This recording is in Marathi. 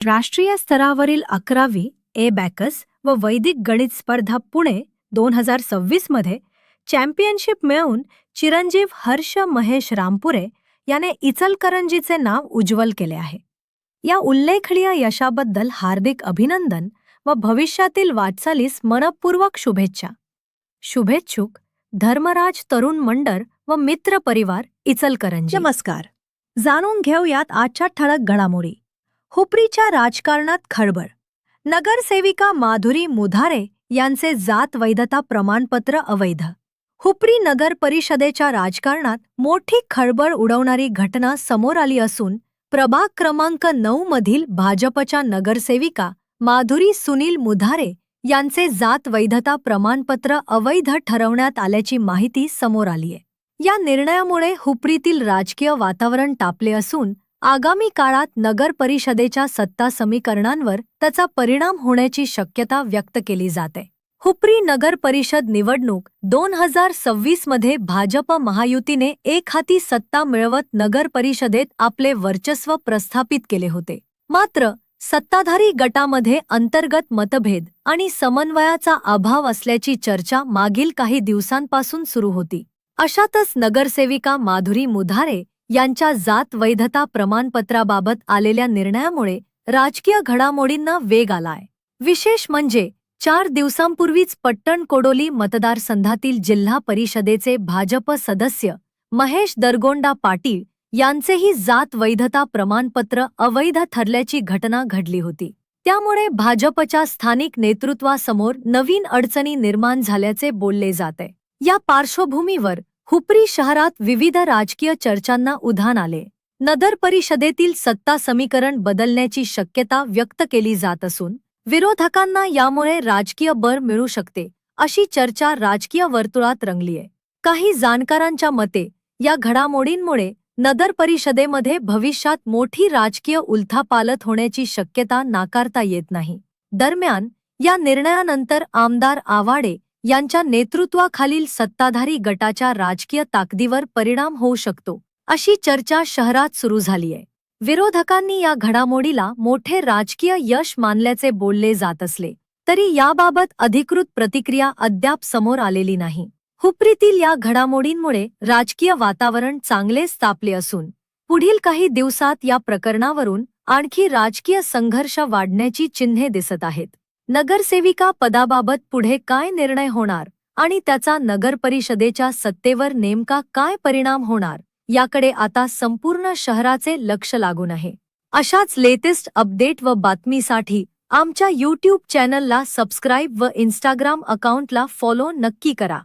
राष्ट्रीय स्तरावरील 11वी ए-बॅकस व वैदिक गणित स्पर्धा पुणे 2026 मध्ये चॅम्पियनशिप मिळवून चिरंजीव हर्ष महेश रामपुरे याने इचलकरंजीचे नाव उज्ज्वल केले आहे. या उल्लेखनीय यशाबद्दल हार्दिक अभिनंदन व भविष्यातील वाटचालीस मनपूर्वक शुभेच्छा. शुभेच्छुक धर्मराज तरुण मंडर व मित्र परिवार इचलकरंजी. नमस्कार. जाणून घेऊयात आजच्या ठळक घडामोडी. हुपरीच्या राजकारणात खळबळ. नगरसेविका माधुरी मुधारे यांचे जात वैधता प्रमाणपत्र अवैध. हुपरी नगर परिषदेच्या राजकारणात मोठी खळबळ उडवणारी घटना समोर आली असून प्रभाग क्रमांक 9 मधील भाजपच्या नगरसेविका माधुरी सुनील मुधारे यांचे जात वैधता प्रमाणपत्र अवैध ठरवण्यात आल्याची माहिती समोर आलीय. या निर्णयामुळे हुपरीतील राजकीय वातावरण तापले असून आगामी काळात नगर परिषदेच्या सत्ता समीकरणांवर त्याचा परिणाम होण्याची शक्यता व्यक्त केली जाते. हुपरी नगर परिषद निवडणूक 2026 मध्ये भाजप महायुतीने एकहाती सत्ता मिळवत नगर परिषदेत आपले वर्चस्व प्रस्थापित केले होते. मात्र सत्ताधारी गटामध्ये अंतर्गत मतभेद आणि समन्वयाचा अभाव असल्याची चर्चा मागील काही दिवसांपासून सुरू होती. अशातच नगरसेविका माधुरी मुधारे यांच्या जात वैधता प्रमाणपत्राबाबत आलेल्या निर्णयामुळे राजकीय घडामोडींना वेग आलाय. विशेष म्हणजे 4 दिवसांपूर्वीच पट्टण कोडोली मतदारसंघातील जिल्हा परिषदेचे भाजप सदस्य महेश दरगोंडा पाटील यांचेही जात वैधता प्रमाणपत्र अवैध ठरल्याची घटना घडली होती. त्यामुळे भाजपच्या स्थानिक नेतृत्वासमोर नवीन अडचणी निर्माण झाल्याचे बोलले जाते. या पार्श्वभूमीवर हुपरी शहरात विविध राजकीय चर्चांना उधाण आले. नगर परिषदेतील सत्ता समीकरण बदलण्याची शक्यता व्यक्त केली जात असून विरोधकांना यामुळे राजकीय बळ मिळू शकते अशी चर्चा राजकीय वर्तुळात रंगलीय. काही जाणकारांच्या मते या घडामोडींमुळे नगर परिषदेमध्ये भविष्यात मोठी राजकीय उलथापालथ होण्याची शक्यता नाकारता येत नाही. दरम्यान या निर्णयानंतर आमदार आवाडे यांच्या नेतृत्वाखालील सत्ताधारी गटाच्या राजकीय ताकदीवर परिणाम होऊ शकतो अशी चर्चा शहरात सुरू झालीय. विरोधकांनी या घडामोडीला मोठे राजकीय यश मानल्याचे बोलले जात असले तरी याबाबत अधिकृत प्रतिक्रिया अद्याप समोर आलेली नाही. हुपरीतील या घडामोडींमुळे राजकीय वातावरण चांगलेच तापले असून पुढील काही दिवसात या प्रकरणावरून आणखी राजकीय संघर्ष वाढण्याची चिन्हे दिसत आहेत. नगरसेविका पदाबाबत पुढे काय निर्णय होणार आणि त्याचा नगर परिषदेच्या सत्तेवर नेमका काय परिणाम होणार याकडे आता संपूर्ण शहराचे लक्ष लागून आहे. अशाच लेटेस्ट अपडेट व बातमीसाठी आमच्या YouTube चॅनलला सबस्क्राईब व Instagram अकाउंटला फॉलो नक्की करा.